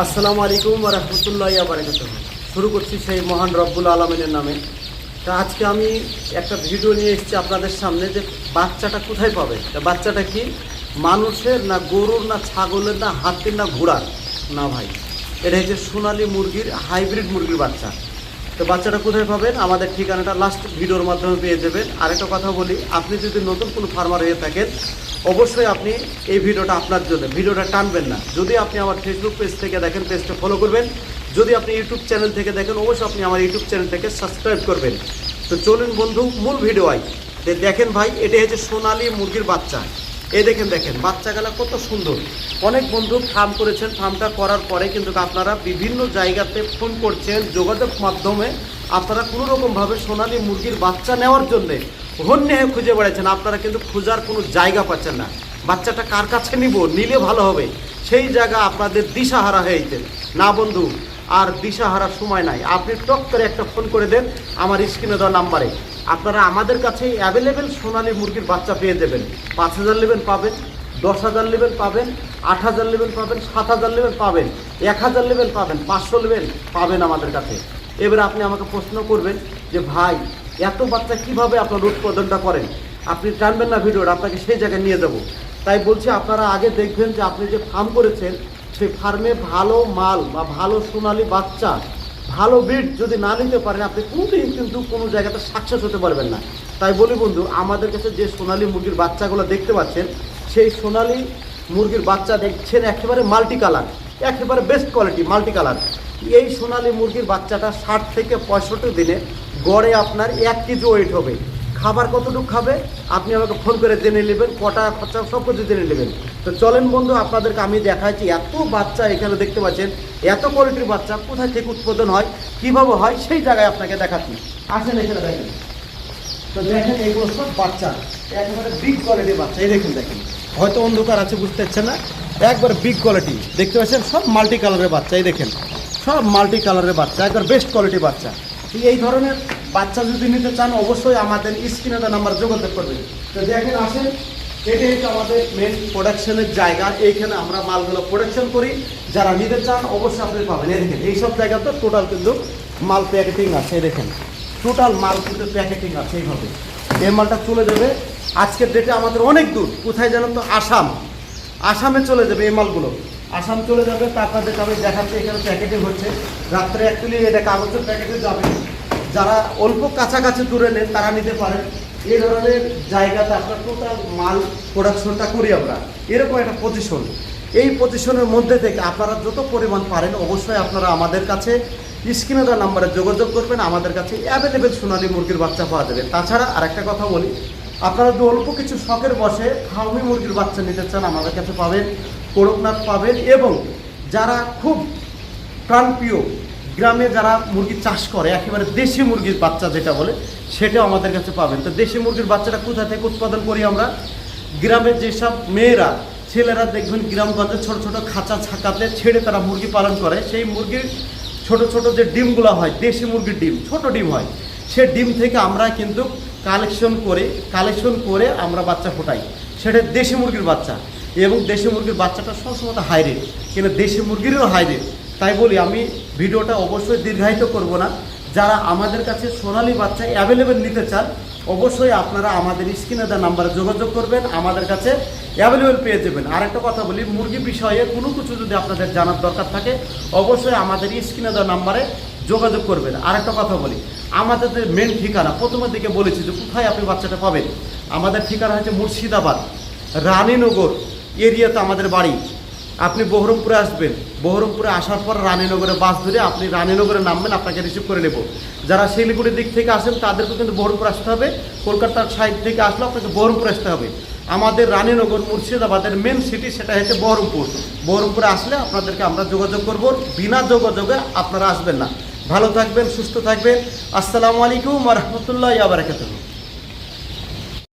আসসালামু আলাইকুম ওয়া রাহমাতুল্লাহি ওয়া বারাকাতুহু। শুরু করছি সেই মহান রব্বুল আলামিনের নামে। তা আজকে আমি একটা ভিডিও নিয়ে এসেছি আপনাদের সামনে যে বাচ্চাটা কোথায় পাবে। তা বাচ্চাটা কি মানুষের না গরুর না ছাগলের না হাতির না ঘোড়ার? না ভাই, এটা হচ্ছে সোনালী মুরগির হাইব্রিড মুরগির বাচ্চা। তো বাচ্চাটা কোথায় পাবেন? আমাদের ঠিকানাটা লাস্ট ভিডিওর মাধ্যমে পেয়ে যাবেন। আরেকটা কথা বলি, আপনি যদি নতুন কোনো ফার্মার হয়ে থাকেন অবশ্যই আপনি এই ভিডিওটা আপনার জন্য, ভিডিওটা টানবেন না। যদি আপনি আমার ফেসবুক পেজ থেকে দেখেন পেজটা ফলো করবেন, যদি আপনি ইউটিউব চ্যানেল থেকে দেখেন অবশ্যই আপনি আমার ইউটিউব চ্যানেলটাকে সাবস্ক্রাইব করবেন। তো চলুন বন্ধু মূল ভিডিও আই। দেখেন ভাই, এটা হচ্ছে সোনালী মুরগির বাচ্চা। এই দেখেন বাচ্চাগুলো কত সুন্দর। অনেক বন্ধু ফার্ম করেছেন, ফার্মটা করার পরে কিন্তু আপনারা বিভিন্ন জায়গাতে ফোন করছেন, যোগাযোগ মাধ্যমে আপনারা কোনো রকমভাবে সোনালী মুরগির বাচ্চা নেওয়ার জন্যে হন্যে খুঁজে বেড়াচ্ছেন। আপনারা কিন্তু খোঁজার কোনো জায়গা পাচ্ছেন না। বাচ্চাটা কার কাছে নিলে ভালো হবে, সেই জায়গা আপনাদের দিশাহারা হয়ে যেতেন না বন্ধু। আর দিশাহারার সময় নাই, আপনি টক করে একটা ফোন করে দেন আমার স্ক্রিনে দেওয়া নাম্বারে। আপনারা আমাদের কাছে অ্যাভেলেবেল সোনালী মুরগির বাচ্চা পেয়ে যাবেন। 5,000 নেবেন পাবেন, 10,000 নেবেন পাবেন, 8,000 নেবেন পাবেন, 7,000 নেবেন পাবেন, 1,000 নেবেন পাবেন, 500 নেবেন পাবেন আমাদের কাছে। এবার আপনি আমাকে প্রশ্ন করবেন যে ভাই এত বাচ্চা কিভাবে আপনার উৎপাদনটা করেন? আপনি টানবেন না ভিডিওটা, আপনাকে সেই জায়গায় নিয়ে যাব। তাই বলছি আপনারা আগে দেখবেন যে আপনি যে ফার্ম করেছেন সেই ফার্মে ভালো মাল বা ভালো সোনালী বাচ্চা, ভালো ব্রিড যদি না নিতে পারেন আপনি কোনোদিন কিন্তু কোনো জায়গাতে সাকসেস হতে পারবেন না। তাই বলি বন্ধু, আমাদের কাছে যে সোনালী মুরগির বাচ্চাগুলো দেখতে পাচ্ছেন সেই সোনালী মুরগির বাচ্চা দেখছেন একেবারে মাল্টি কালার, একেবারে বেস্ট কোয়ালিটি মাল্টি কালার। এই সোনালী মুরগির বাচ্চাটা 60 থেকে 65 দিনে গড়ে আপনার 1 কেজি ওয়েট হবে। খাবার কতটুকু খাবে আপনি আমাকে ফোন করে জেনে নেবেন, কটা খরচা সব কিছু জেনে নেবেন। তো চলেন বন্ধু আপনাদেরকে আমি দেখাচ্ছি। এত বাচ্চা এখানে দেখতে পাচ্ছেন, এত কোয়ালিটির বাচ্চা কোথায় থেকে উৎপাদন হয়, কীভাবে হয় সেই জায়গায় আপনাকে দেখাচ্ছি। আসেন এখানে দেখেন। তো দেখেন এইগুলো সব বাচ্চা, একেবারে বিগ কোয়ালিটির বাচ্চা। এই দেখেন হয়তো অন্ধকার আছে বুঝতে পারছেন না, একবার বিগ কোয়ালিটি দেখতে পাচ্ছেন, সব মাল্টি কালারের বাচ্চা। এই দেখেন সব মাল্টি কালারের বাচ্চা, একবার বেস্ট কোয়ালিটির বাচ্চা। এই ধরনের বাচ্চা যদি নিতে চান অবশ্যই আমাদের স্ক্রিনে নাম্বার যোগাযোগ করবেন। তো দেখেন আসেন, এটি হচ্ছে আমাদের মেন প্রোডাকশনের জায়গা। এইখানে আমরা মালগুলো প্রোডাকশন করি, যারা নিতে চান অবশ্যই আপনি পাবেন। এই দেখেন এইসব জায়গাতে টোটাল কিন্তু মাল প্যাকেটিং আছে। এই দেখেন টোটাল মাল কিন্তু প্যাকেটিং আছে। এইভাবে এই মালটা চলে যাবে আজকের ডেটে আমাদের অনেক দূর, কোথায় জানেন তো? আসামে চলে যাবে এই মালগুলো, আসাম চলে যাবে। তা আপনাদের আমি দেখাচ্ছি এখানে প্যাকেটিং হচ্ছে। রাত্রে অ্যাকচুয়ালি এটা কাগজের প্যাকেটে যাবে। যারা অল্প কাছাকাছি দূরে নেন তারা নিতে পারেন। এই ধরনের জায়গাতে আপনার টোটাল মাল প্রোডাকশনটা করি আমরা, এরকম একটা পজিশন। এই পজিশনের মধ্যে থেকে আপনারা যত পরিমাণ পারেন অবশ্যই আপনারা আমাদের কাছে স্ক্রিনে দেওয়া নাম্বারে যোগাযোগ করবেন। আমাদের কাছে অ্যাভেলেবেল সোনালী মুরগির বাচ্চা পাওয়া যাবে। তাছাড়া আরেকটা কথা বলি, আপনারা যদি অল্প কিছু শখের বসে ফার্মি মুরগির বাচ্চা নিতে চান আমাদের কাছে পাবেন, করকনাথ পাবেন। এবং যারা খুব প্রাণপ্রিয় গ্রামে যারা মুরগি চাষ করে একেবারে দেশি মুরগির বাচ্চা যেটা বলে সেটাও আমাদের কাছে পাবেন। তো দেশি মুরগির বাচ্চাটা কোথা থেকে উৎপাদন করি আমরা? গ্রামের যেসব মেয়েরা ছেলেরা দেখবেন গ্রামগঞ্জে ছোট ছোট খাঁচা ছাকাতে ছেড়ে তারা মুরগি পালন করে, সেই মুরগির ছোট ছোট যে ডিমগুলো হয় দেশি মুরগির ডিম, ছোট ডিম হয়, সে ডিম থেকে আমরা কিন্তু কালেকশন করে আমরা বাচ্চা ফোটাই। সেটা দেশি মুরগির বাচ্চা, এবং দেশি মুরগির বাচ্চাটা সবসময় হাই রেট, কিন্তু দেশি মুরগিরও হাই রেট। তাই বলি আমি ভিডিওটা অবশ্যই দীর্ঘায়িত করব না। যারা আমাদের কাছে সোনালী বাচ্চা অ্যাভেলেবেল নিতে চান অবশ্যই আপনারা আমাদের স্ক্রিনে দেওয়া নাম্বারে যোগাযোগ করবেন, আমাদের কাছে অ্যাভেলেবেল পেয়ে যাবেন। আর একটা কথা বলি, মুরগি বিষয়ে কোনো কিছু যদি আপনাদের জানার দরকার থাকে অবশ্যই আমাদের স্ক্রিনে দেওয়া নাম্বারে যোগাযোগ করবেন। আর একটা কথা বলি, আমাদের যে মেন ঠিকানা প্রথমের দিকে বলেছি যে কোথায় আপনি বাচ্চাটা পাবেন। আমাদের ঠিকানা হচ্ছে মুর্শিদাবাদ রানীনগর এরিয়াতে আমাদের বাড়ি। আপনি বহরমপুরে আসবেন, বহরমপুরে আসার পর রানীনগরে বাস ধরে আপনি রানীনগরে নামবেন, আপনাকে রিসিভ করে নেব। যারা শিলিগুড়ির দিক থেকে আসেন তাদেরকেও কিন্তু বহরমপুর আসতে হবে, কলকাতার সাইড থেকে আসলে আপনাকে বহরমপুর আসতে হবে। আমাদের রানীনগর মুর্শিদাবাদের মেন সিটি সেটা হচ্ছে বহরমপুরে আসলে আপনাদেরকে আমরা যোগাযোগ করব, বিনা যোগাযোগে আপনারা আসবেন না। ভালো থাকবেন, সুস্থ থাকবেন। আসসালামু আলাইকুম ওয়া রাহমাতুল্লাহি ওয়া বারাকাতুহু।